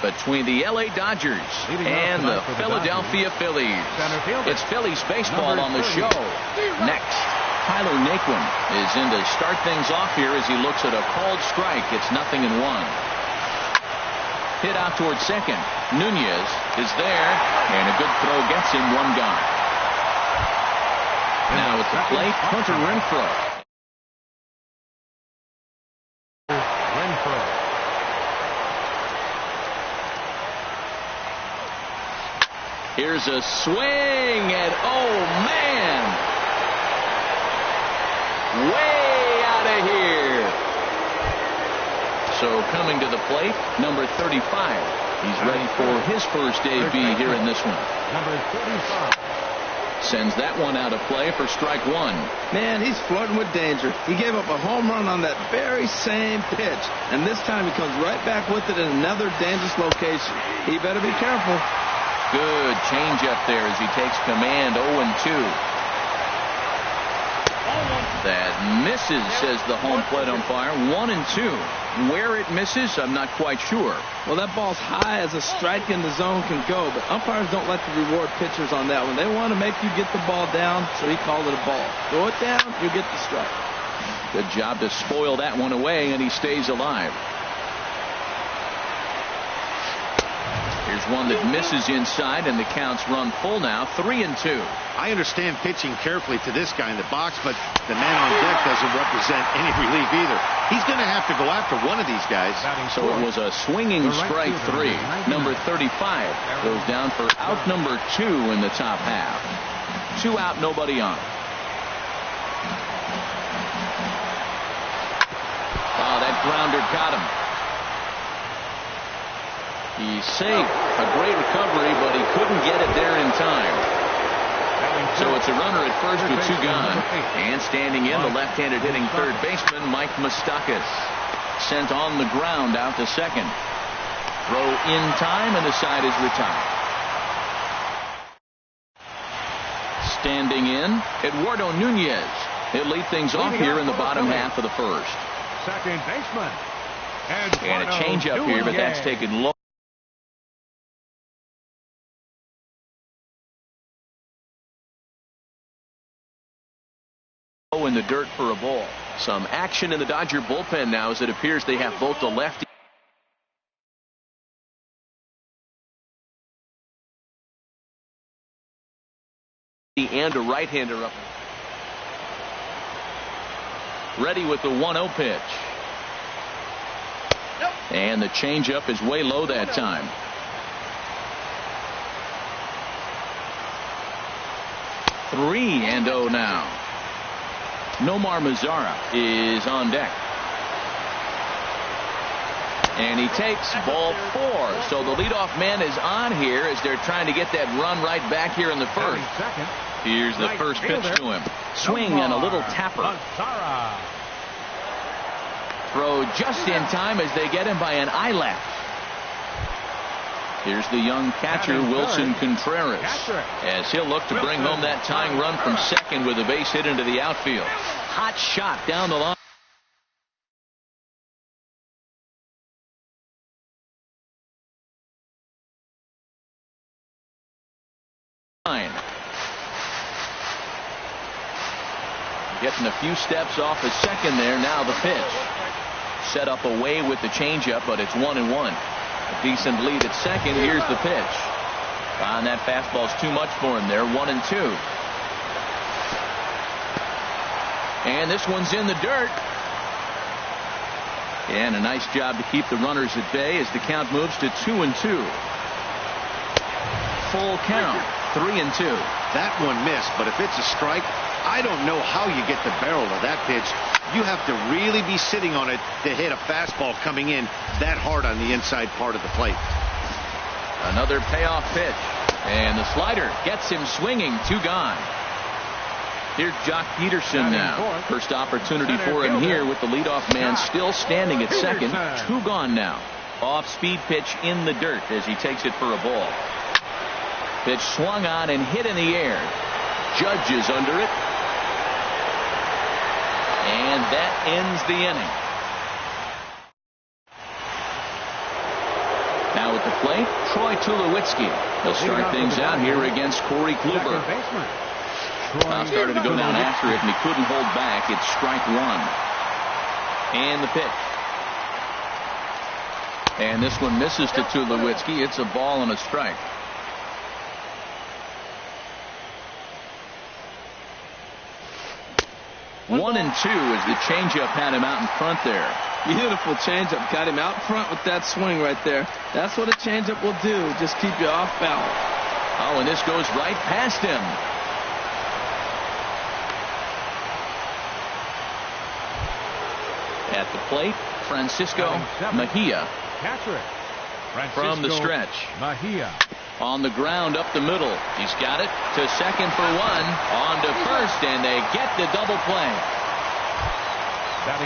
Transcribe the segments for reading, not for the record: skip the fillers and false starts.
between the LA Dodgers and the Philadelphia Phillies. It's Phillies baseball on the show. Next, Tyler Naquin is in to start things off here as he looks at a called strike. It's 0-1. Hit out towards second. Nunez is there, and a good throw gets him. One gone. Now at the plate, Hunter Renfroe. Here's a swing, and oh man, way out of here. So coming to the plate, number 35. He's ready for his first debut here in this one. Number 35. Sends that one out of play for strike one. Man, he's flirting with danger. He gave up a home run on that very same pitch, and this time he comes right back with it in another dangerous location. He better be careful. Good change up there as he takes command. 0-2. That misses, says the home plate umpire. 1-2. Where it misses, I'm not quite sure. Well, that ball's high as a strike in the zone can go, but umpires don't like to reward pitchers on that one. They want to make you get the ball down, so he called it a ball. Throw it down, you get the strike. Good job to spoil that one away, and he stays alive. Here's one that misses inside, and the count's run full now. 3-2. I understand pitching carefully to this guy in the box, but the man on deck doesn't represent any relief either. He's going to have to go after one of these guys. So it was a swinging strike three. Number 35 goes down for out number 2 in the top half. 2 out, nobody on. Oh, that grounder caught him. He's safe. A great recovery, but he couldn't get it there in time. So it's a runner at first with 2 gone. And standing in, the left-handed hitting third baseman, Mike Moustakas. Sent on the ground out to second. Throw in time, and the side is retired. Standing in, Eduardo Nunez. He'll lead things off here in the bottom half of the first. Second baseman. And a change-up here, but that's taken low. In the dirt for a ball. Some action in the Dodger bullpen now as it appears they have both the lefty and a right-hander up. Ready with the 1-0 pitch. And the changeup is way low that time. 3-0 now. Nomar Mazara is on deck. And he takes ball 4. So the leadoff man is on here as they're trying to get that run right back here in the first. Here's the first pitch to him. Swing and a little tapper. Throw just in time as they get him by an eyelash. Here's the young catcher, Wilson Contreras, as he'll look to bring home that tying run from second with a base hit into the outfield. Hot shot down the line. Getting a few steps off the second there. Now the pitch. Set up away with the changeup, but it's 1-1. A decent lead at second. Here's the pitch. And that fastball's too much for him there. 1-2. And this one's in the dirt. And a nice job to keep the runners at bay as the count moves to 2-2. Full count. 3-2. That one missed, but if it's a strike, I don't know how you get the barrel of that pitch. You have to really be sitting on it to hit a fastball coming in that hard on the inside part of the plate. Another payoff pitch. And the slider gets him swinging. 2 gone. Here's Jock Peterson now. First opportunity for him here with the leadoff man still standing at second. 2 gone now. Off-speed pitch in the dirt as he takes it for a ball. Pitch swung on and hit in the air. Judge is under it. And that ends the inning. Now with At the plate, Troy Tulowitzki. He'll start things out here against Corey Kluber. Now started to go down after it, and he couldn't hold back. It's strike one. And the pitch. And this one misses to Tulowitzki. It's a ball and a strike. One and two as the changeup had him out in front there. Beautiful changeup. Got him out front with that swing right there. That's what a changeup will do. Just keep you off balance. Oh, and this goes right past him. At the plate, Francisco Mejia. From the stretch. Mejia. On the ground up the middle. He's got it to second for one. On to first, and they get the double play.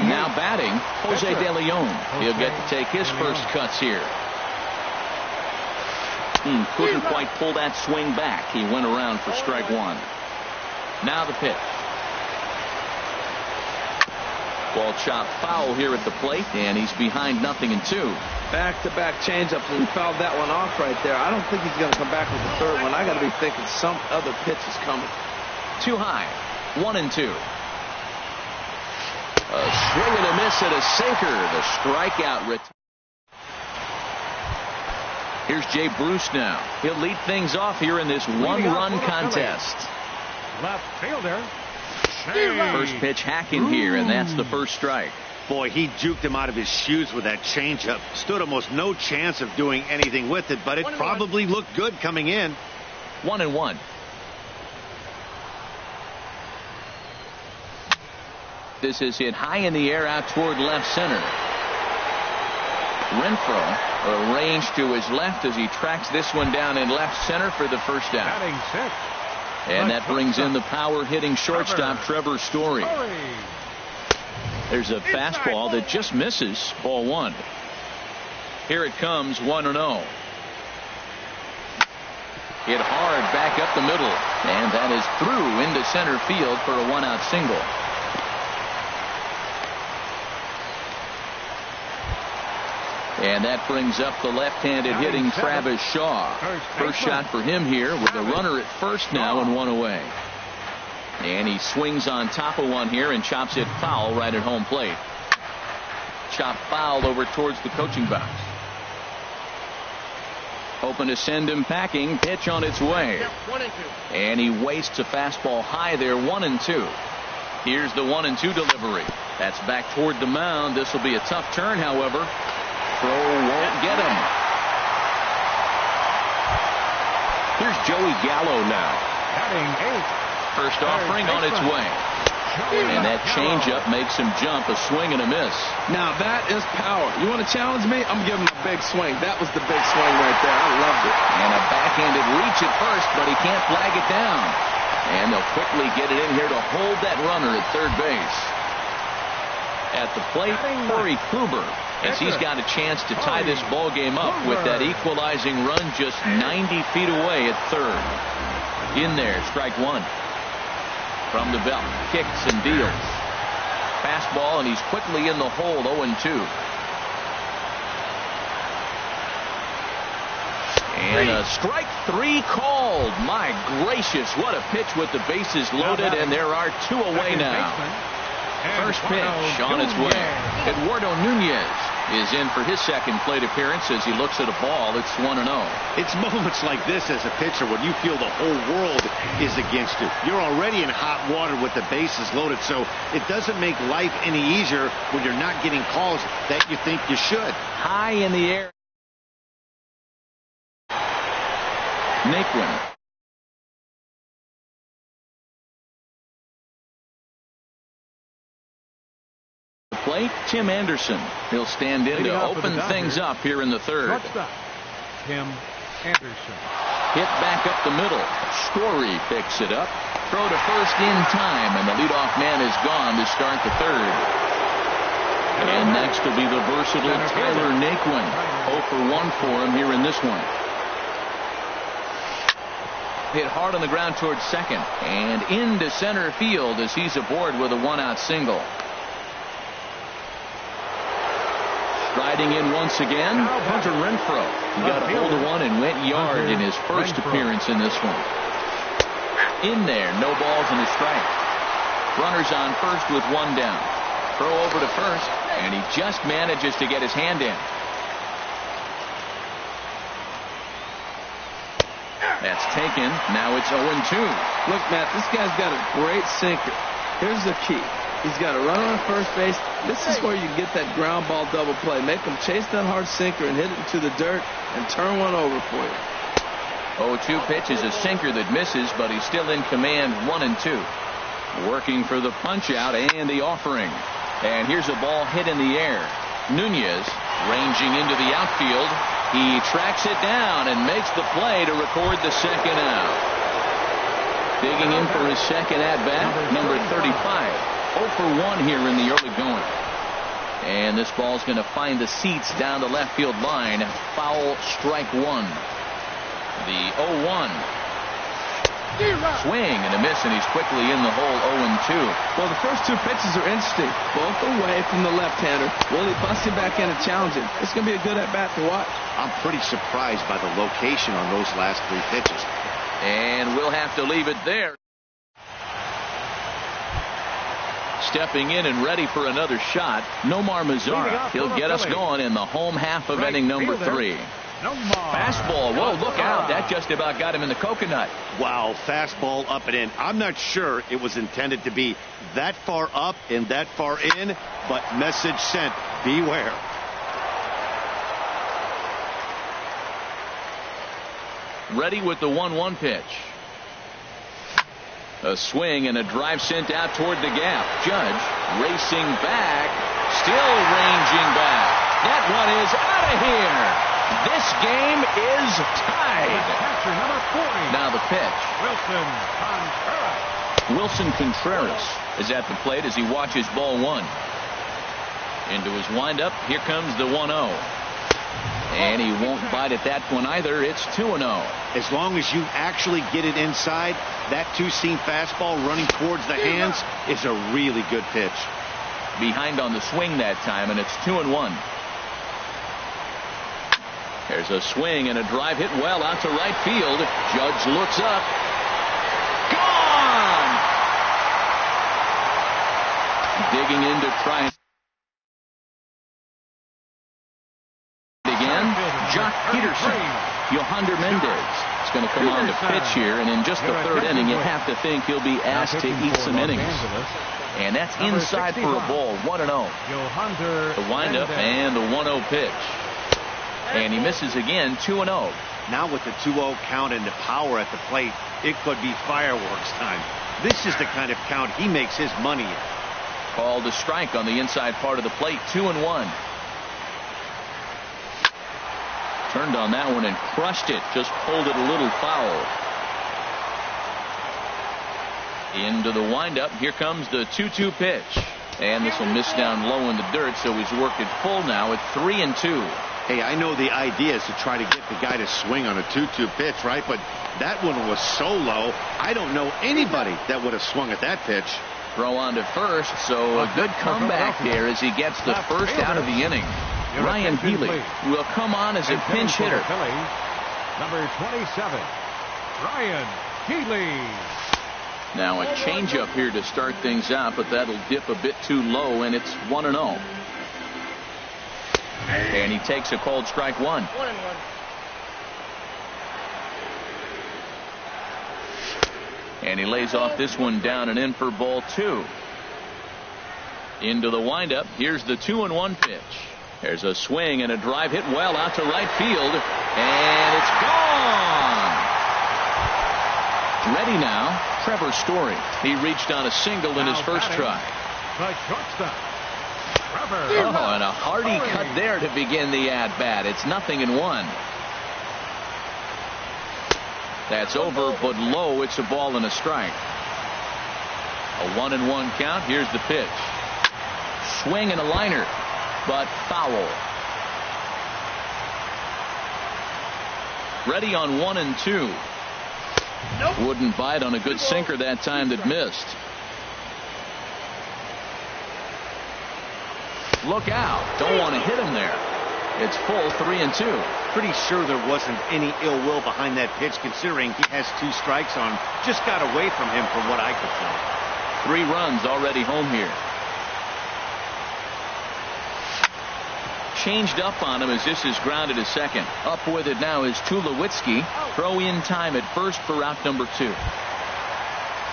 Now batting, Jose De Leon. He'll get to take his first cuts here. Couldn't quite pull that swing back. He went around for strike one. Now the pitch. Ball chopped foul here at the plate, and he's behind 0-2. Back-to-back changeups, and he fouled that one off right there. I don't think he's going to come back with the third one. I got to be thinking some other pitch is coming. Too high. 1-2. A swing and a miss at a sinker. The strikeout. Here's Jay Bruce now. He'll lead things off here in this one-run contest. Left fielder. First pitch hacking here, and that's the first strike. Boy, he juked him out of his shoes with that changeup. Stood almost no chance of doing anything with it, but it probably looked good coming in. 1-1. This is hit high in the air out toward left center. Renfroe arranged to his left as he tracks this one down in left center for the first out. And that brings in the power-hitting shortstop, Trevor Story. There's a fastball that just misses. Ball one. Here it comes, 1-0. Hit hard back up the middle. And that is through into center field for a one-out single. And that brings up the left-handed hitting Travis Shaw. First shot for him here with a runner at first now and one away. And he swings on top of one here and chops it foul right at home plate. Chopped foul over towards the coaching box. Hoping to send him packing. Pitch on its way. And he wastes a fastball high there. 1-2. Here's the 1-2 delivery. That's back toward the mound. This will be a tough turn, however. Throw won't get him. Here's Joey Gallo now. First offering on its way. And that changeup makes him jump. A swing and a miss. Now that is power. You want to challenge me? I'm giving him a big swing. That was the big swing right there. I loved it. And a backhanded reach at first, but he can't flag it down. And they'll quickly get it in here to hold that runner at third base. At the plate, Corey Kluber, as he's got a chance to tie this ball game up with that equalizing run just 90 feet away at third. In there, strike one. From the belt, kicks and deals. Fastball, and he's quickly in the hole, 0-2. And a strike three called. My gracious, what a pitch with the bases loaded, and there are two away now. First pitch on its way. Eduardo Nunez is in for his second plate appearance as he looks at a ball. It's 1-0. It's moments like this as a pitcher when you feel the whole world is against you. You're already in hot water with the bases loaded, so it doesn't make life any easier when you're not getting calls that you think you should. High in the air. Naquin. Plate, Tim Anderson. He'll stand in to open things up here in the third. Tim Anderson. Hit back up the middle. Story picks it up. Throw to first in time, and the leadoff man is gone to start the third. And next will be the versatile Tyler Naquin. 0 for 1 for him here in this one. Hit hard on the ground towards second and into center field as he's aboard with a one-out single. Striding in once again, Hunter Renfroe. He got a hold of one and went yard in his first appearance in this one. In there, no balls and a strike. Runners on first with one down. Throw over to first, and he just manages to get his hand in. That's taken. Now it's 0-2. Look, Matt, this guy's got a great sinker. Here's the key. He's got a runner on first base. This is where you get that ground ball double play. Make him chase that hard sinker and hit it into the dirt and turn one over for you. 0-2 pitch is a sinker that misses, but he's still in command. 1-2. Working for the punch out and the offering. And here's a ball hit in the air. Nunez ranging into the outfield. He tracks it down and makes the play to record the second out. Digging in for his second at-bat, number 35. 0 for 1 here in the early going. And this ball's going to find the seats down the left field line. Foul, strike one. The 0-1. Swing and a miss, and he's quickly in the hole. 0-2. Well, the first two pitches are interesting. Both away from the left-hander. Will he bust him back in and challenge him? It's going to be a good at-bat to watch. I'm pretty surprised by the location on those last three pitches. And we'll have to leave it there. Stepping in and ready for another shot, Nomar Mazara. He'll get us going in the home half of inning number 3. Fastball. Whoa, look out. That just about got him in the coconut. Wow, fastball up and in. I'm not sure it was intended to be that far up and that far in, but message sent. Beware. Ready with the 1-1 pitch. A swing and a drive sent out toward the gap. Judge racing back, still ranging back. That one is out of here. This game is tied. Now the pitch. Wilson Contreras is at the plate as he watches ball one. Into his windup. Here comes the 1-0. And he won't bite at that one either. It's 2-0. As long as you actually get it inside, that two-seam fastball running towards the hands is a really good pitch. Behind on the swing that time, and it's 2-1. There's a swing and a drive hit well out to right field. Judge looks up. Gone! Digging in to try again. Jock Peterson. Yohander Mendez is going to come on to pitch here, and in just the third inning, you have to think he'll be asked to eat some innings. And that's inside for a ball. 1-0. The windup and the 1-0 pitch. And he misses again. 2-0. Now with the 2-0 count and the power at the plate, it could be fireworks time. This is the kind of count he makes his money in. Called a strike on the inside part of the plate. 2-1. Turned on that one and crushed it. Just pulled it a little foul. Into the windup. Here comes the 2-2 pitch. And this will miss down low in the dirt, so he's worked it full now at 3-2. Hey, I know the idea is to try to get the guy to swing on a 2-2 pitch, right? But that one was so low, I don't know anybody that would have swung at that pitch. Throw on to first, so a good comeback there as he gets the first out of the inning. Ryan Healy will come on as a pinch hitter. Number 27, Ryan Healy. Now a changeup here to start things out, but that'll dip a bit too low, and it's 1-0. And he takes a cold strike one. 1-1. And he lays off this one down and in for ball two. Into the windup. Here's the 2-1 pitch. There's a swing and a drive hit well out to right field. And it's gone. Ready now, Trevor Story. He reached on a single in his first try. The shortstop, Trevor. Oh, and a hearty cut there to begin the at-bat. It's 0-1. That's over, but low. It's a ball and a strike. A 1-1 count. Here's the pitch. Swing and a liner, but foul. Ready on 1-2. Nope. Wouldn't bite on a good sinker that time that missed. look out. Don't want to hit him there. It's full 3-2. Pretty sure there wasn't any ill will behind that pitch, considering he has 2 strikes on him. Just got away from him from what I could tell. 3 runs already home here. Changed up on him as this is grounded to second. Up with it now is Tulowitzki. Throw in time at first for out number 2.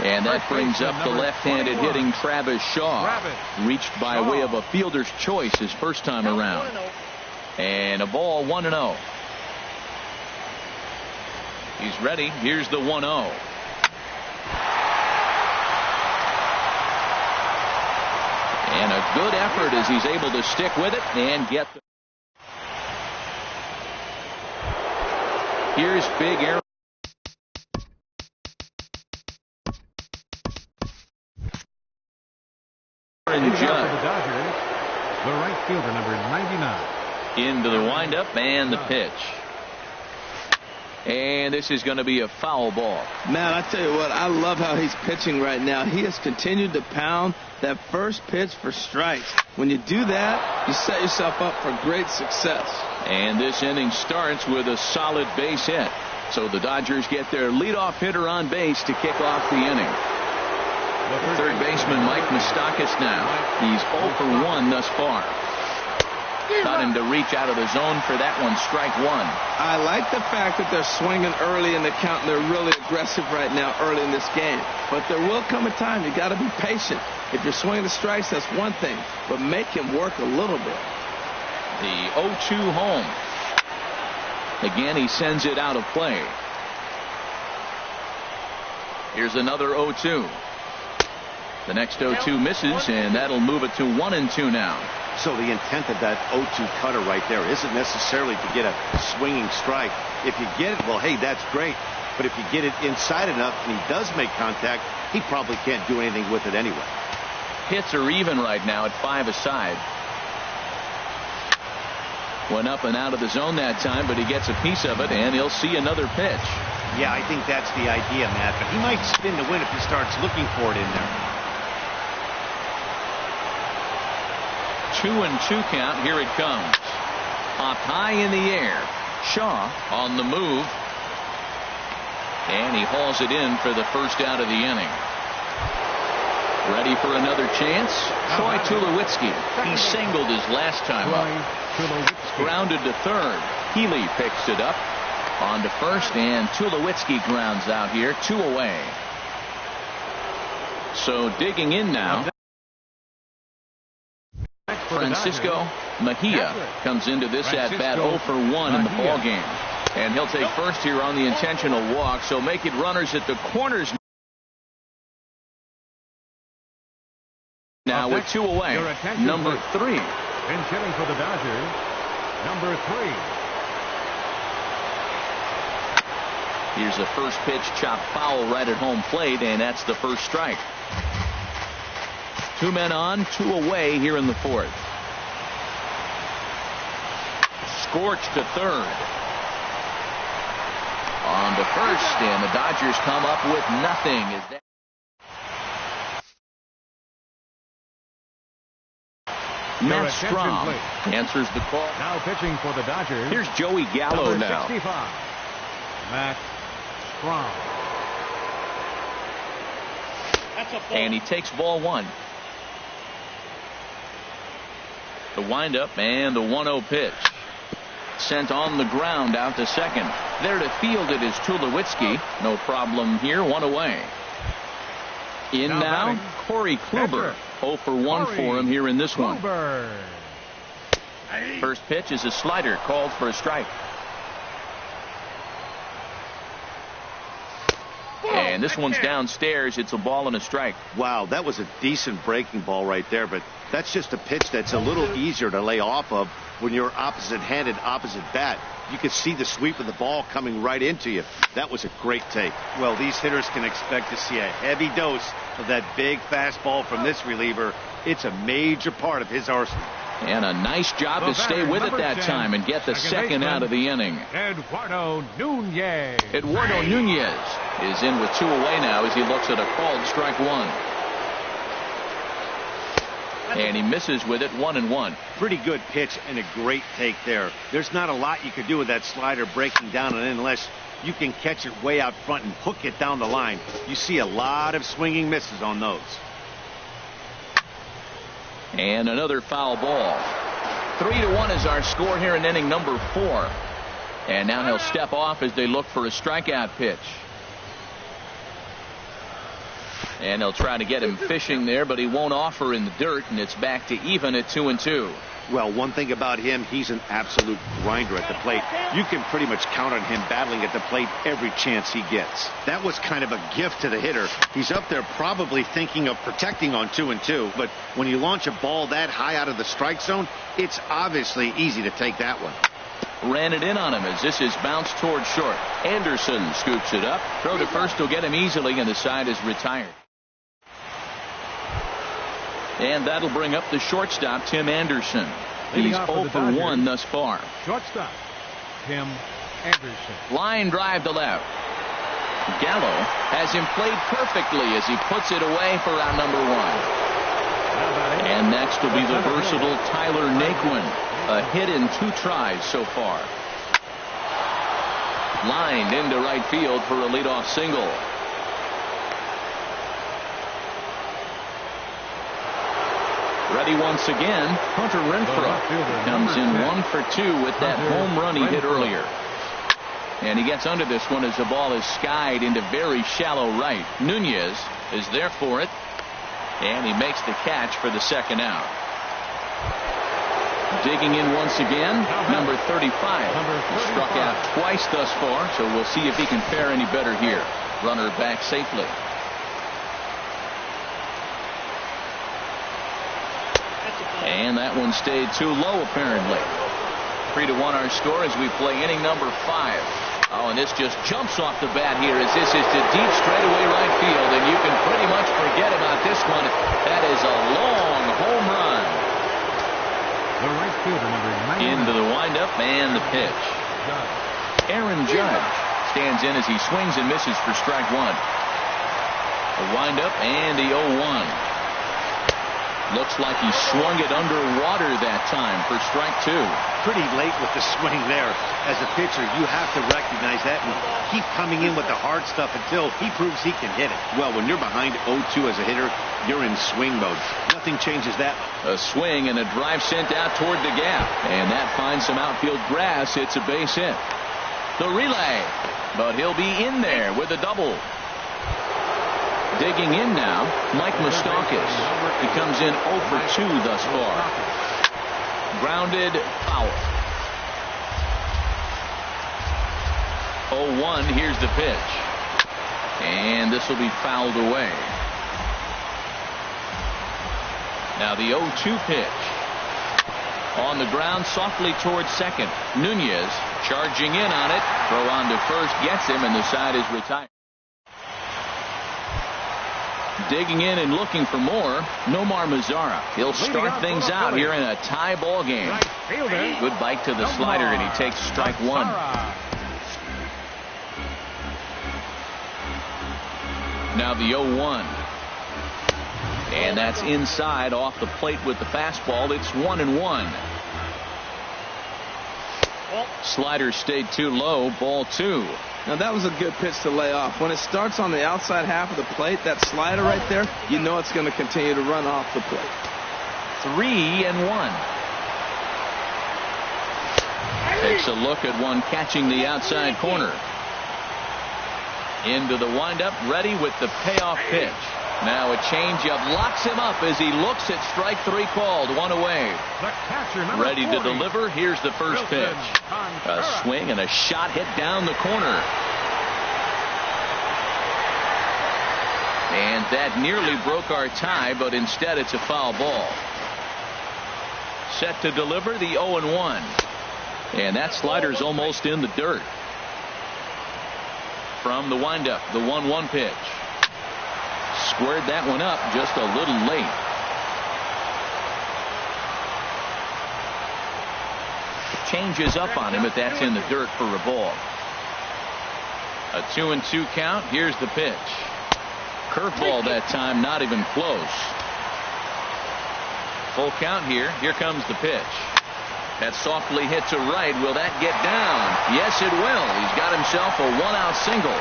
And that brings up the left-handed hitting Travis Shaw. Reached by way of a fielder's choice his first time around. And a ball 1-0. He's ready. Here's the 1-0. And a good effort as he's able to stick with it and get the. Here's big Aaron. Judge. The right fielder, number 99. Into the windup and the pitch. And this is going to be a foul ball. Man, I tell you what, I love how he's pitching right now. He has continued to pound that first pitch for strikes. When you do that, you set yourself up for great success. And this inning starts with a solid base hit. So the Dodgers get their leadoff hitter on base to kick off the inning. Third baseman Mike Moustakas now. He's 0 for 1 thus far. Got him to reach out of the zone for that one. Strike 1. I like the fact that they're swinging early in the count, and they're really aggressive right now early in this game. But there will come a time you got to be patient. If you're swinging the strikes, that's one thing, but make him work a little bit. The 0-2 home. Again, he sends it out of play. Here's another 0-2. The next 0-2 misses, and that'll move it to 1-2 now. So the intent of that 0-2 cutter right there isn't necessarily to get a swinging strike. If you get it, well, hey, that's great. But if you get it inside enough and he does make contact, he probably can't do anything with it anyway. Hits are even right now at 5 aside. Went up and out of the zone that time, but he gets a piece of it, and he'll see another pitch. Yeah, I think that's the idea, Matt. But he might spin the win if he starts looking for it in there. 2-2 count. Here it comes. Up high in the air. Shaw on the move. And he hauls it in for the first out of the inning. Ready for another chance? Troy Tulowitzki. He singled his last time up. Grounded to third. Healy picks it up. On to first, and Tulowitzki grounds out here. 2 away. So digging in now. Francisco Mejia comes into this at-bat 0 for 1 in the ball game. And he'll take first here on the intentional walk, so make it runners at the corners now with 2 away. Number 3. And hitting for the Dodgers, number 3. Here's the first pitch, chopped foul right at home plate, and that's the first strike. 2 men on, 2 away here in the 4th. Scorched to third. On to first, and the Dodgers come up with nothing. Matt Strom answers the call. Now pitching for the Dodgers. Here's Joey Gallo number now. 65. Matt Strom. And he takes ball 1. The windup and the 1-0 pitch. Sent on the ground out to second. There to field it is Tulowitzki. No problem here. 1 away. In now, Corey Kluber. 0 for 1 for him here in this one. First pitch is a slider called for a strike. And this one's downstairs. It's a ball and a strike. Wow, that was a decent breaking ball right there, but that's just a pitch that's a little easier to lay off of when you're opposite-handed, opposite bat. You could see the sweep of the ball coming right into you. That was a great take. Well, these hitters can expect to see a heavy dose of that big fastball from this reliever. It's a major part of his arsenal. And a nice job to stay with it that time and get the second out of the inning. Eduardo Nunez. Eduardo Nunez is in with 2 away now as he looks at a called strike 1. And he misses with it, 1-1. Pretty good pitch and a great take there. There's not a lot you could do with that slider breaking down and in unless you can catch it way out front and hook it down the line. You see a lot of swinging misses on those. And another foul ball. 3-1 is our score here in inning number 4. And now he'll step off as they look for a strikeout pitch. And they'll try to get him fishing there, but he won't offer in the dirt, and it's back to even at 2-2. Well, one thing about him, he's an absolute grinder at the plate. You can pretty much count on him battling at the plate every chance he gets. That was kind of a gift to the hitter. He's up there probably thinking of protecting on 2-2, but when you launch a ball that high out of the strike zone, it's obviously easy to take that one. Ran it in on him as this is bounced toward short. Anderson scoops it up. Throw to first will get him easily, and the side is retired. And that'll bring up the shortstop, Tim Anderson. He's 0 for 1 thus far. Shortstop, Tim Anderson. Line drive to left. Gallo has him played perfectly as he puts it away for out number 1. And next will be the versatile Tyler Naquin. A hit in 2 tries so far. Lined into right field for a leadoff single. Ready once again, Hunter Renfroe comes in 1 for 2 with that home run he hit earlier. And he gets under this one as the ball is skied into very shallow right. Nunez is there for it, and he makes the catch for the second out. Digging in once again, number 35. He struck out twice thus far, so we'll see if he can fare any better here. Runner back safely. And that one stayed too low, apparently. 3-1 our score as we play inning number 5. Oh, and this just jumps off the bat here as this is to deep straightaway right field, and you can pretty much forget about this one. That is a long home run. The right fielder, number 9. Into the windup and the pitch. Aaron Judge stands in as he swings and misses for strike 1. The windup and the 0-1. Looks like he swung it underwater that time for strike 2. Pretty late with the swing there. As a pitcher, you have to recognize that and keep coming in with the hard stuff until he proves he can hit it. Well, when you're behind 0-2 as a hitter, you're in swing mode. Nothing changes that. A swing and a drive sent out toward the gap. And that finds some outfield grass. It's a base hit. The relay. But he'll be in there with a double. Digging in now, Mike Moustakas. He comes in 0 for 2 thus far. Grounded foul. 0-1. Here's the pitch. And this will be fouled away. Now the 0-2 pitch. On the ground softly towards second. Nunez charging in on it. Throw on to first gets him, and the side is retired. Digging in and looking for more, Nomar Mazara. He'll start things out here in a tie ball game. Good bite to the slider, and he takes strike 1. Now the 0-1. And that's inside off the plate with the fastball. It's 1-1. Slider stayed too low, ball 2. Now that was a good pitch to lay off. When it starts on the outside half of the plate, that slider right there, you know it's going to continue to run off the plate. 3-1. Takes a look at one catching the outside corner. Into the windup, ready with the payoff pitch. Now a changeup locks him up as he looks at strike 3 called. 1 away. Ready to deliver. Here's the first pitch. A swing and a shot hit down the corner. And that nearly broke our tie, but instead it's a foul ball. Set to deliver the 0-1. And that slider's almost in the dirt. From the windup, the 1-1 pitch. Squared that one up just a little late. Changes up on him, but that's in the dirt for a ball. A 2-2 count. Here's the pitch. Curveball that time, not even close. Full count here. Here comes the pitch. That's softly hit to right. Will that get down? Yes, it will. He's got himself a one-out single.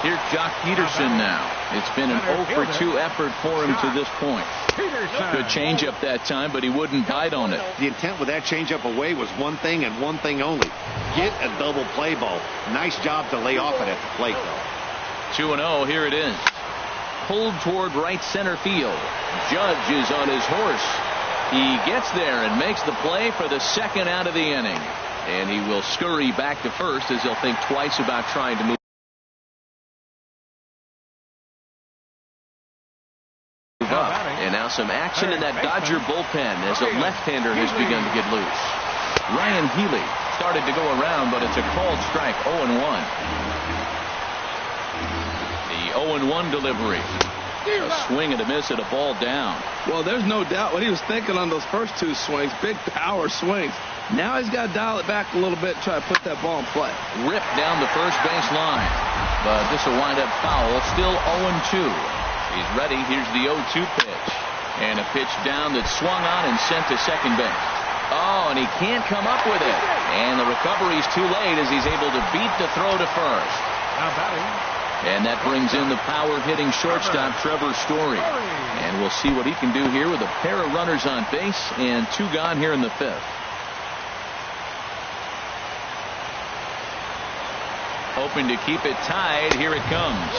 Here's Jock Peterson now. It's been an 0-for-2 effort for him to this point. Good changeup that time, but he wouldn't bite on it. The intent with that changeup away was one thing and one thing only. Get a double play ball. Nice job to lay off it at the plate, though. 2-0. Here it is. Pulled toward right center field. Judge is on his horse. He gets there and makes the play for the second out of the inning. And he will scurry back to first as he'll think twice about trying to move up. And now some action in that Dodger bullpen as a left-hander has begun to get loose. Ryan Healy started to go around, but it's a called strike. 0-1. The 0-1 delivery. A swing and a miss at a ball down. Well, there's no doubt what he was thinking on those first two swings. Big power swings. Now he's got to dial it back a little bit and try to put that ball in play. Ripped down the first base line. But this will wind up foul. Still 0-2. He's ready. Here's the 0-2 pitch. And a pitch down that swung on and sent to second base. Oh, and he can't come up with it. And the recovery's too late as he's able to beat the throw to first. Now batting. And that brings in the power-hitting shortstop, Trevor Story. And we'll see what he can do here with a pair of runners on base and two gone here in the fifth. Hoping to keep it tied. Here it comes.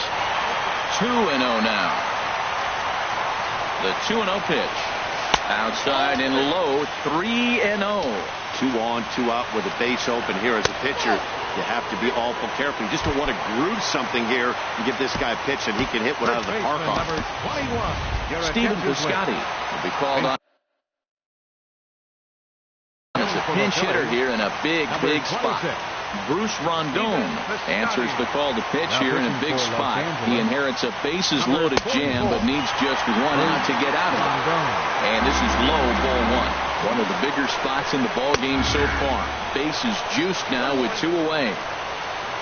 2-0 now. The 2-0 pitch. Outside and low. 3-0. 2 on, 2 out with a base open here as a pitcher. You have to be awful careful. You just don't want to groove something here and give this guy a pitch and he can hit one out of the park on. Stephen Piscotty will be called on as a pinch hitter here in a big spot. Bruce Rondon answers the call to pitch here in a big spot. He inherits a bases loaded jam but needs just one out to get out of it. And this is low, ball one. One of the bigger spots in the ball game so far. Bases juiced now with 2 away.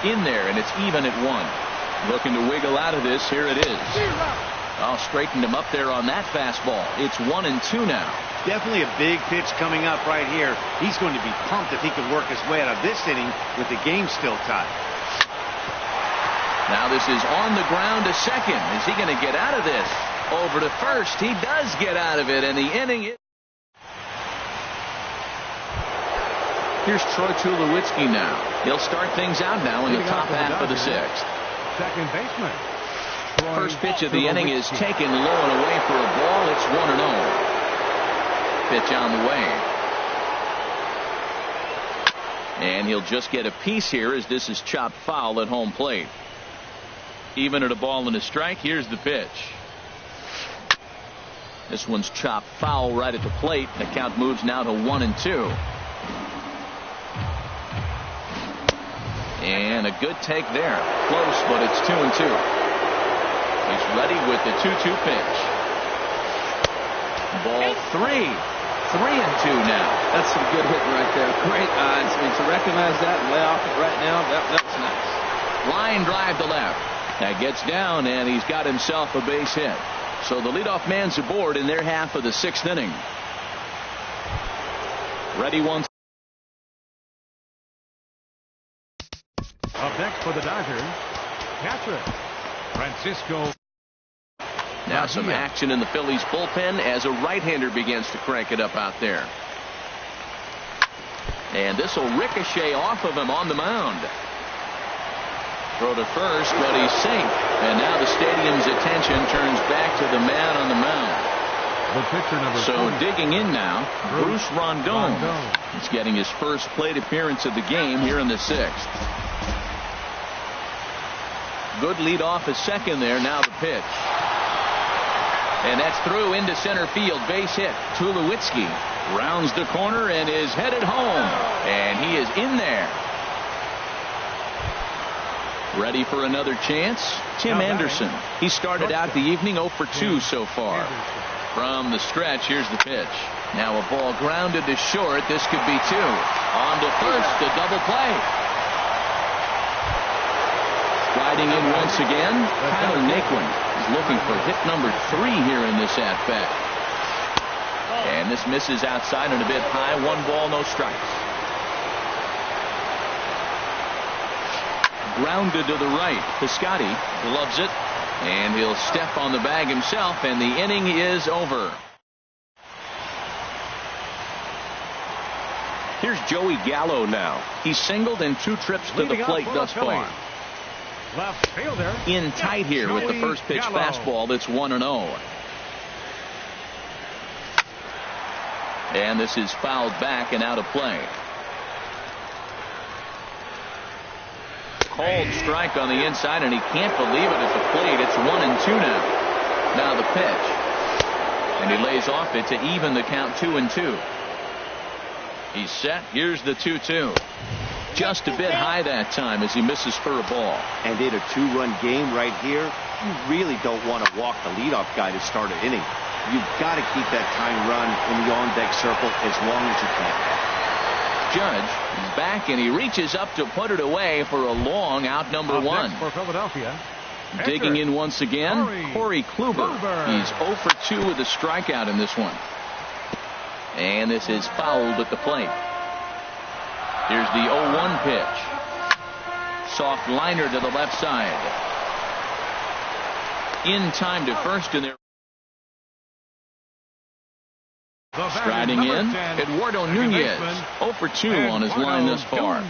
In there, and it's even at 1. Looking to wiggle out of this. Here it is. Oh, straightened him up there on that fastball. It's 1-2 now. Definitely a big pitch coming up right here. He's going to be pumped if he can work his way out of this inning with the game still tied. Now this is on the ground to second. Is he going to get out of this? Over to first. He does get out of it, and the inning is... Here's Troy Tulowitzki now. He'll start things out now in the top half of the sixth. Second baseman. First pitch of the inning is taken low and away for a ball. It's 1-0. Pitch on the way. And he'll just get a piece here as this is chopped foul at home plate. Even at a ball and a strike. Here's the pitch. This one's chopped foul right at the plate. The count moves now to 1-2. And a good take there. Close, but it's 2-2. He's ready with the 2-2 pitch. Ball 3. 3-2 now. That's some good hitting right there. Great odds. I mean, to recognize that and lay off it right now, that's nice. Line drive to left. That gets down, and he's got himself a base hit. So the leadoff man's aboard in their half of the sixth inning. Ready once. Up next for the Dodgers, catcher Francisco. Now some action in the Phillies bullpen as a right-hander begins to crank it up out there. And this will ricochet off of him on the mound. Throw to first, but he's safe. And now the stadium's attention turns back to the man on the mound. The pitcher number so 20. Digging in now, Bruce Rondon. He's getting his first plate appearance of the game here in the sixth. Good lead off a second there. Now the pitch. And that's through into center field. Base hit. Tulowitzki rounds the corner and is headed home. And he is in there. Ready for another chance? Tim Anderson. He started out the evening 0 for 2 so far. From the stretch, here's the pitch. Now a ball grounded to short. This could be 2. On to first, a double play. Striding in once again, Tyler Naquin is looking for hit number 3 here in this at-bat. And this misses outside and a bit high. 1 ball, no strikes. Grounded to the right. Piscotty gloves it, and he'll step on the bag himself, and the inning is over. Here's Joey Gallo now. He's singled in 2 trips to the plate thus far. Left fielder. In tight here with the first pitch fastball that's 1-0. And this is fouled back and out of play. Called strike on the inside, and he can't believe it at the plate. It's 1-2 now. Now the pitch. And he lays off it to even the count 2-2. He's set. Here's the 2-2. Just a bit high that time as he misses for a ball. And in a 2-run game right here, you really don't want to walk the leadoff guy to start an inning. You've got to keep that tying run in the on-deck circle as long as you can. Judge is back, and he reaches up to put it away for a long out number 1. For Philadelphia. Digging in once again, Corey Kluber. He's 0 for 2 with a strikeout in this one. And this is fouled at the plate. Here's the 0-1 pitch. Soft liner to the left side. In time to first in there. Striding in, Eduardo Nunez. 0 for 2 on his line thus far.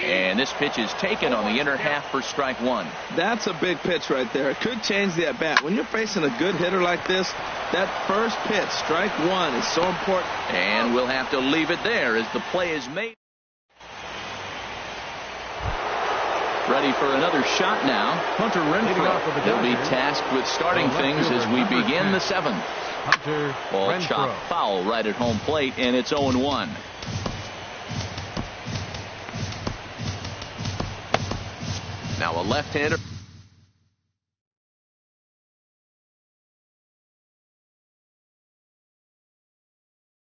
And this pitch is taken on the inner half for strike 1. That's a big pitch right there. It could change the at-bat. When you're facing a good hitter like this, that first pitch, strike 1, is so important. And we'll have to leave it there as the play is made. Ready for another shot now. Hunter Renfroe. He'll be tasked with starting things as we begin the 7th. Ball chopped foul right at home plate, and it's 0-1. Now a left-hander.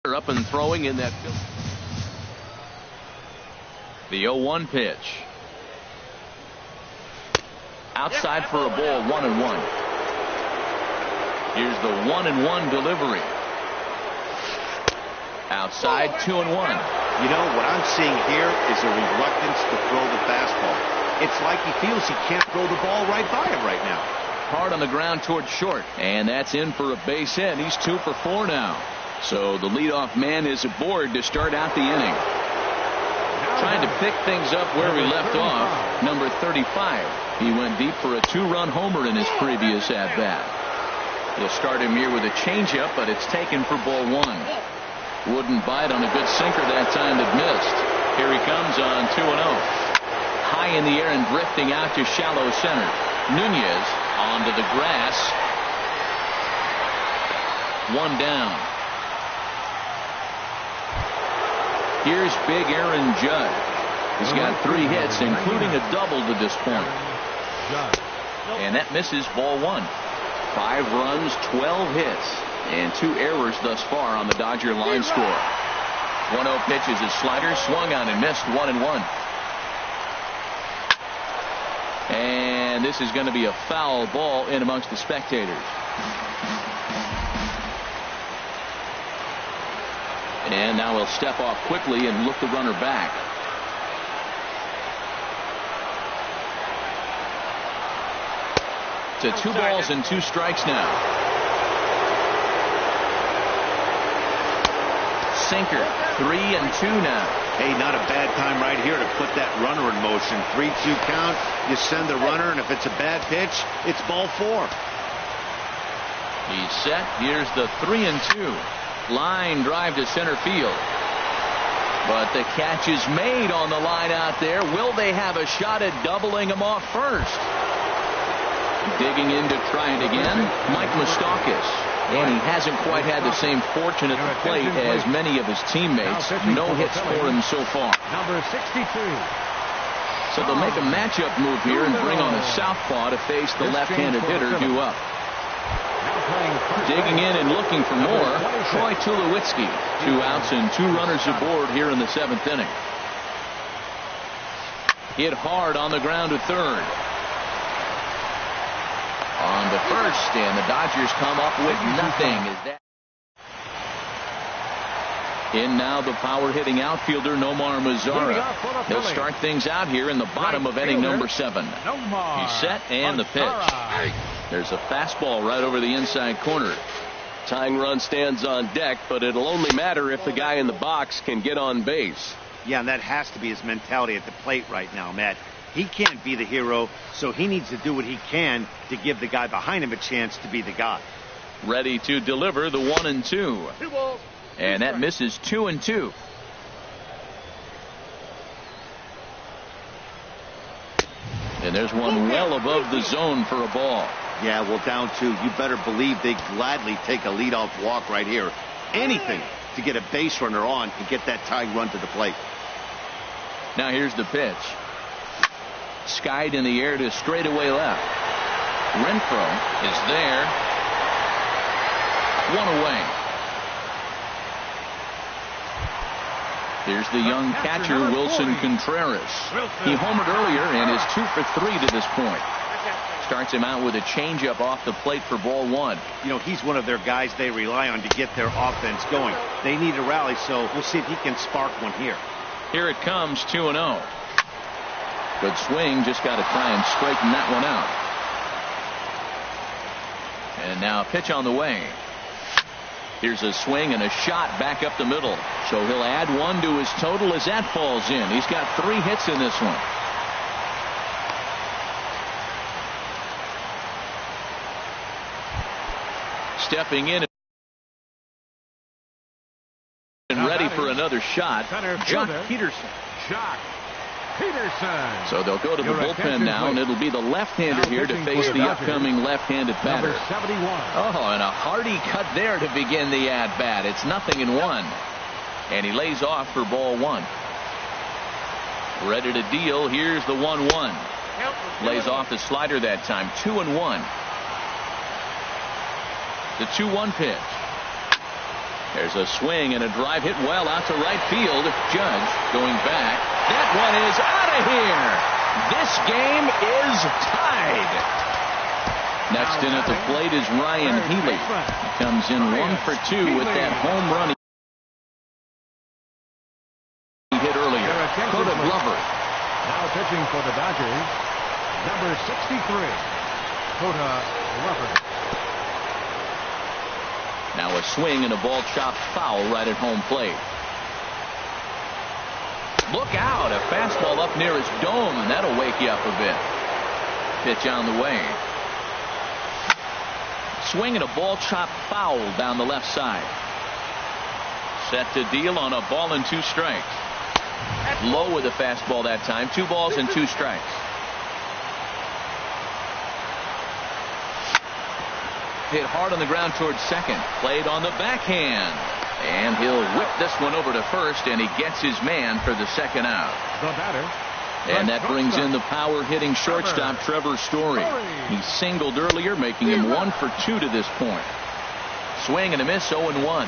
Up and throwing in that field. The 0-1 pitch. Outside for a ball, 1-1. Here's the 1-1 delivery. Outside, 2-1. You know, what I'm seeing here is a reluctance to throw the fastball. It's like he feels he can't throw the ball right by him right now. Hard on the ground towards short. And that's in for a base hit. He's 2 for 4 now. So the leadoff man is aboard to start out the inning. Trying to pick things up where we left off. Number 35. He went deep for a 2-run homer in his previous at-bat. He'll start him here with a changeup, but it's taken for ball 1. Wouldn't bite on a good sinker that time that missed. Here he comes on 2-0. High in the air and drifting out to shallow center. Nunez onto the grass. 1 down. Here's big Aaron Judge. He's got 3 hits, including a double to this point. And that misses ball 1. 5 runs, 12 hits, and 2 errors thus far on the Dodger line score. 1-0 pitch is his slider, swung on and missed. 1-1. And this is going to be a foul ball in amongst the spectators. And now he'll step off quickly and look the runner back. To 2 balls and 2 strikes now. Sinker, 3-2 now. Hey, not a bad time right here to put that runner in motion. 3-2 count. You send the runner, and if it's a bad pitch, it's ball 4. He's set. Here's the 3-2. Line drive to center field. But the catch is made on the line out there. Will they have a shot at doubling him off first? Digging in to try it again, Mike Moustakas. And he hasn't quite had the same fortune at the plate as many of his teammates. No hits for him so far. Number 62. So they'll make a matchup move here and bring on a southpaw to face the left-handed hitter due up. Digging in and looking for more, Troy Tulowitzki. 2 outs and 2 runners aboard here in the 7th inning. Hit hard on the ground to third. On to first, and the Dodgers come up with nothing. Is that in now the power hitting outfielder Nomar Mazara. He'll start things out here in the bottom of inning number 7. He's set and the pitch. There's a fastball right over the inside corner. Tying run stands on deck, but it'll only matter if the guy in the box can get on base. Yeah, and that has to be his mentality at the plate right now, Matt. He can't be the hero, so he needs to do what he can to give the guy behind him a chance to be the guy. Ready to deliver the 1-2. And that misses 2-2. And there's one well above the zone for a ball. Yeah, well, down 2. You better believe they gladly take a leadoff walk right here. Anything to get a base runner on and get that tying run to the plate. Now here's the pitch. Skied in the air to straightaway left. Renfroe is there. One away. Here's the young catcher, Wilson Contreras. He homered earlier and is 2 for 3 to this point. Starts him out with a changeup off the plate for ball 1. You know, he's one of their guys they rely on to get their offense going. They need a rally, so we'll see if he can spark one here. Here it comes, 2-0. Good swing, just got to try and straighten that one out. And now a pitch on the way. Here's a swing and a shot back up the middle. So he'll add 1 to his total as that falls in. He's got 3 hits in this one. Stepping in and ready for another shot, Jock Peterson. So they'll go to the bullpen now, and it'll be the left-hander here to face the upcoming left-handed batter. Oh, and a hearty cut there to begin the at-bat. It's 0-1. And he lays off for ball 1. Ready to deal. Here's the 1-1. Lays off the slider that time. 2-1. The 2-1 pitch. There's a swing and a drive hit well out to right field. Judge going back. That one is out of here. This game is tied. Next in at the plate is Ryan Healy. He comes in 1 for 2 with that home run he hit earlier. Coda Glover. Now pitching for the Dodgers, number 63, Coda Glover. Now a swing and a ball chopped foul right at home plate. Look out, a fastball up near his dome, and that'll wake you up a bit. Pitch on the way. Swing and a ball chopped foul down the left side. Set to deal on a ball and 2 strikes. Low with a fastball that time. 2 balls and 2 strikes. Hit hard on the ground towards second. Played on the backhand. And he'll whip this one over to first, and he gets his man for the second out. The batter. And that brings in the power-hitting shortstop Trevor Story. He singled earlier, making him 1 for 2 to this point. Swing and a miss, 0-1.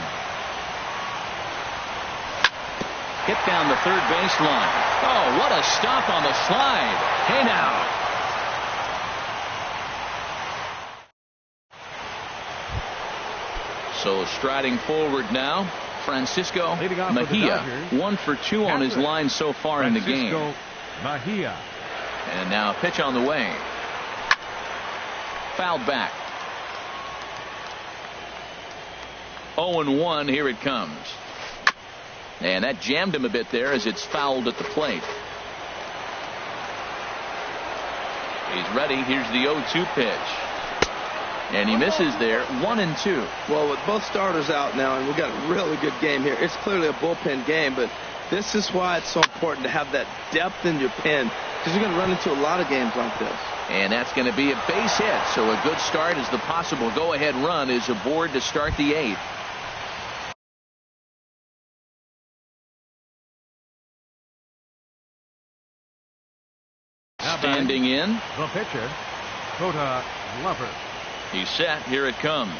Hit down the third baseline. Oh, what a stop on the slide. Hey now. So striding forward now, Francisco Mejia, 1 for 2 on his line so far in the game. Mejia. And now a pitch on the way. Fouled back. 0-1, here it comes. And that jammed him a bit there as it's fouled at the plate. He's ready. Here's the 0-2 pitch. And he misses there. 1-2. Well, with both starters out now, and we've got a really good game here. It's clearly a bullpen game, but this is why it's so important to have that depth in your pen, because you're going to run into a lot of games like this. And that's going to be a base hit. So a good start as the possible go-ahead run is aboard to start the 8th. Standing in. The pitcher, Coda Glover. He's set. Here it comes.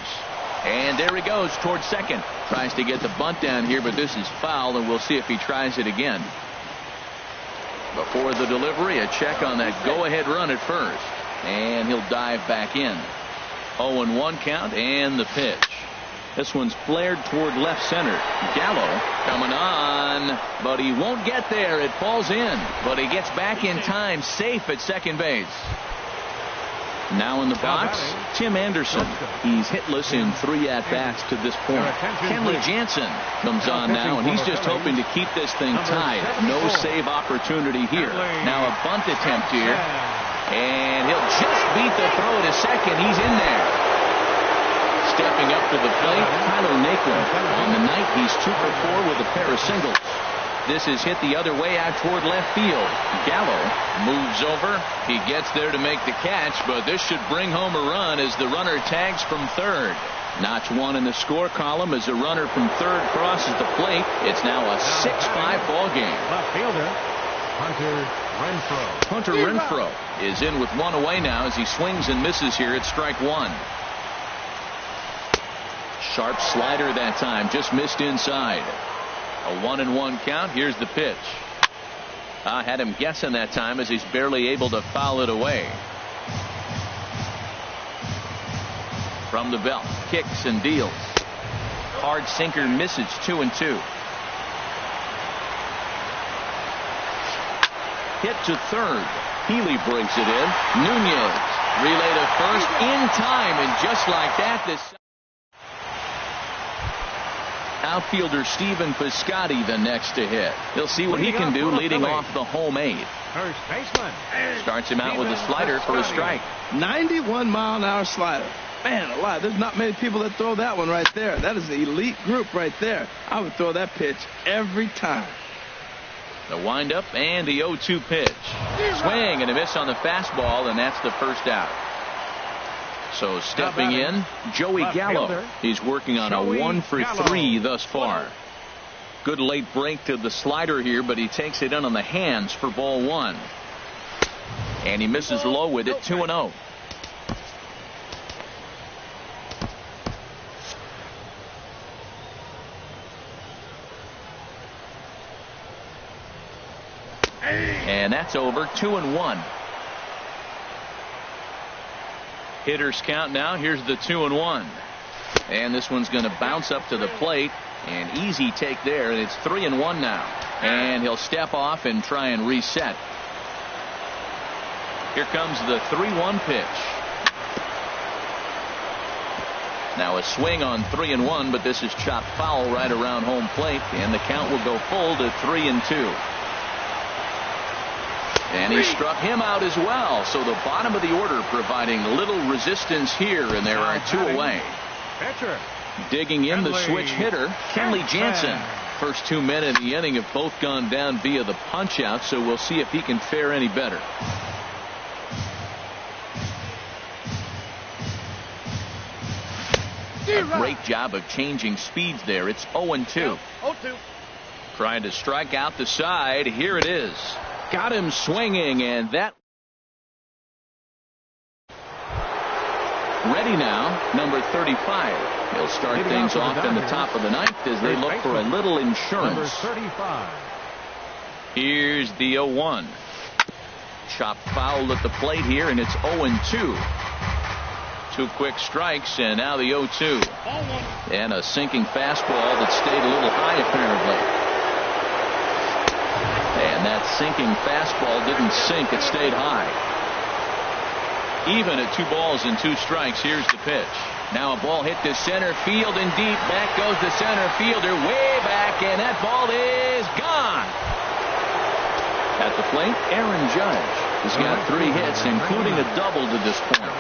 And there he goes towards second. Tries to get the bunt down here, but this is foul, and we'll see if he tries it again. Before the delivery, a check on that go-ahead run at first. And he'll dive back in. 0-1 count and the pitch. This one's flared toward left center. Gallo coming on, but he won't get there. It falls in, but he gets back in time, safe at second base. Now in the box, Tim Anderson. He's hitless in 3 at-bats to this point. Kenley Jansen comes on now, and he's just hoping to keep this thing tied. No save opportunity here. Now a bunt attempt here, and he'll just beat the throw to second. He's in there. Stepping up to the plate, Tyler Naquin. On the night, he's 2 for 4 with a pair of singles. This is hit the other way out toward left field. Gallo moves over. He gets there to make the catch, but this should bring home a run as the runner tags from third. Notch 1 in the score column as a runner from third crosses the plate. It's now a 6-5 ball game. Left fielder, Hunter Renfroe is in with 1 away now as he swings and misses here at strike 1. Sharp slider that time, just missed inside. A 1-1 count. Here's the pitch. I had him guessing that time as he's barely able to foul it away. From the belt, kicks and deals. Hard sinker misses. 2-2. Hit to third. Healy brings it in. Nunez relay to first in time, and just like that, this outfielder Stephen Piscotty the next to hit. He'll see what he can do leading off the home 8. First baseman. Starts him out with a slider for a strike. 91-mile-an-hour slider. Man alive, there's not many people that throw that one right there. That is an elite group right there. I would throw that pitch every time. The windup and the 0-2 pitch. Swing and a miss on the fastball, and that's the first out. So stepping in, Joey Gallo. He's working on a 1 for 3 thus far. Good late break to the slider here, but he takes it in on the hands for ball 1. And he misses low with it. 2-0. And that's over. 2-1. Hitters count now. Here's the 2-1. And this one's going to bounce up to the plate. And easy take there. And it's 3-1 now. And he'll step off and try and reset. Here comes the 3-1 pitch. Now a swing on 3-1, but this is chopped foul right around home plate. And the count will go full to 3-2. And he struck him out as well. So the bottom of the order providing little resistance here, and there are 2 away. Pitcher. Digging in the switch hitter, Kenley Jansen. First 2 men in the inning have both gone down via the punch out, so we'll see if he can fare any better. A great job of changing speeds there. It's 0-2. 0-2. Trying to strike out the side. Here it is. Got him swinging, and that ready now, number 35. He'll start things off in the top of the 9th as they look for a little insurance. Number 35. Here's the 0-1. Chopped foul at the plate here, and it's 0-2. 2 quick strikes, and now the 0-2. And a sinking fastball that stayed a little high apparently. And that sinking fastball didn't sink, it stayed high. Even at 2 balls and 2 strikes. Here's the pitch. Now a ball hit to center field and deep. Back goes the center fielder way back, and that ball is gone. At the plate, Aaron Judge has got 3 hits, including a double to this point.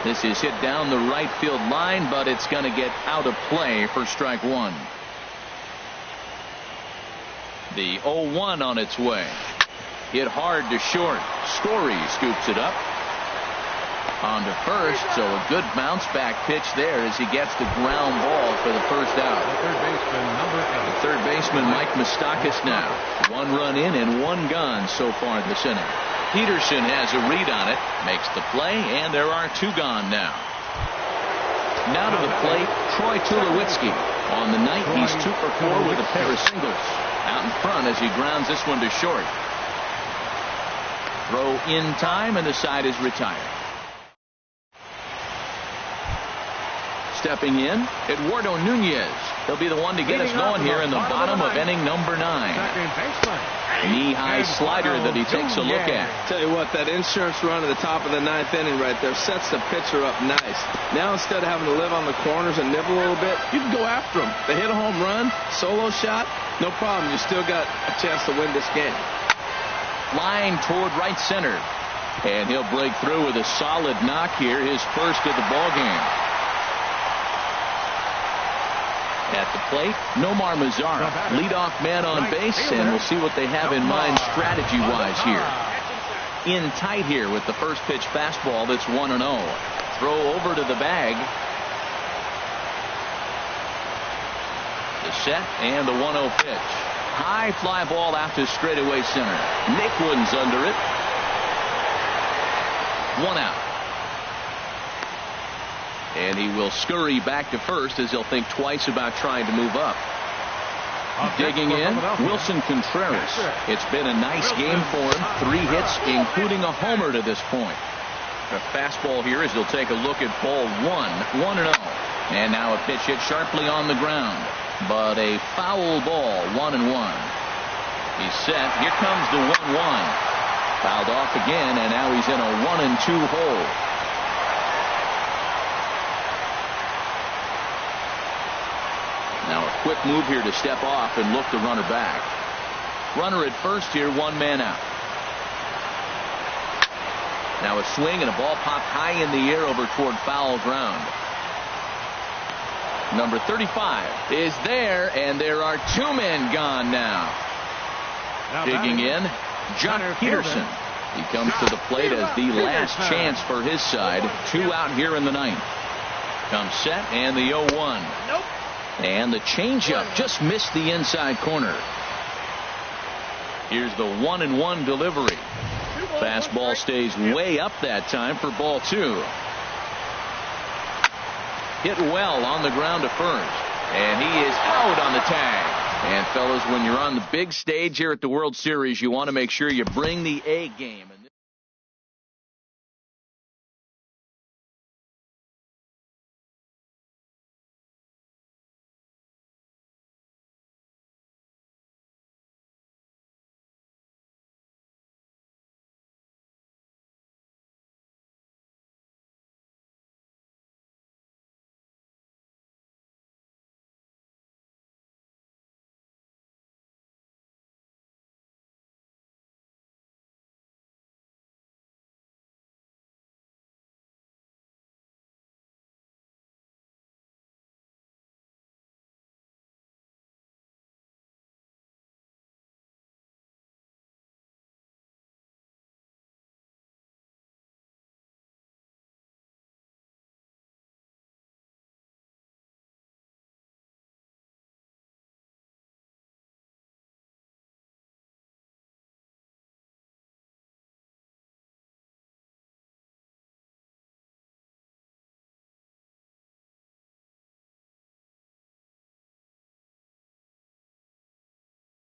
This is hit down the right field line, but it's going to get out of play for strike 1. The 0-1 on its way. Hit hard to short. Story scoops it up. On to first, so a good bounce back pitch there as he gets the ground ball for the first out. The third baseman, Mike Moustakas now. 1 run in and 1 gone so far this inning. Peterson has a read on it, makes the play, and there are 2 gone now. Now to the plate, Troy Tulowitzki. On the night, he's 2 for 4 with a pair of singles. Out in front as he grounds this one to short. Throw in time, and the side is retired. Stepping in, Eduardo Nunez. He'll be the one to get us going here in the bottom of inning number 9. Knee-high slider that he takes a look at. Tell you what, that insurance run at the top of the 9th inning right there sets the pitcher up nice. Now instead of having to live on the corners and nibble a little bit, you can go after them. They hit a home run, solo shot, no problem. You still got a chance to win this game. Line toward right center. And he'll break through with a solid knock here, his first of the ball game. At the plate, Nomar Mazara, leadoff man on base, and we'll see what they have in mind strategy-wise here. In tight here with the first pitch fastball that's 1-0. Throw over to the bag. The set and the 1-0 pitch. High fly ball out to straightaway center. Naquin's under it. 1 out. And he will scurry back to first as he'll think twice about trying to move up. Digging in, Wilson Contreras. It's been a nice game for him. 3 hits, including a homer to this point. The fastball here as he'll take a look at ball 1-0. And now a pitch hit sharply on the ground. But a foul ball, 1-1. He's set. Here comes the 1-1. Fouled off again, and now he's in a 1-2 hole. Now a quick move here to step off and look the runner back. Runner at first here, 1 man out. Now a swing and a ball popped high in the air over toward foul ground. Number 35 is there, and there are 2 men gone now. Digging in, Jock Peterson. He comes to the plate as the last chance for his side. 2 out here in the 9th. Comes set and the 0-1. Nope. And the changeup just missed the inside corner. Here's the 1-1 delivery. Fastball stays way up that time for ball 2. Hit well on the ground to first. And he is out on the tag. And fellas, when you're on the big stage here at the World Series, you want to make sure you bring the A game.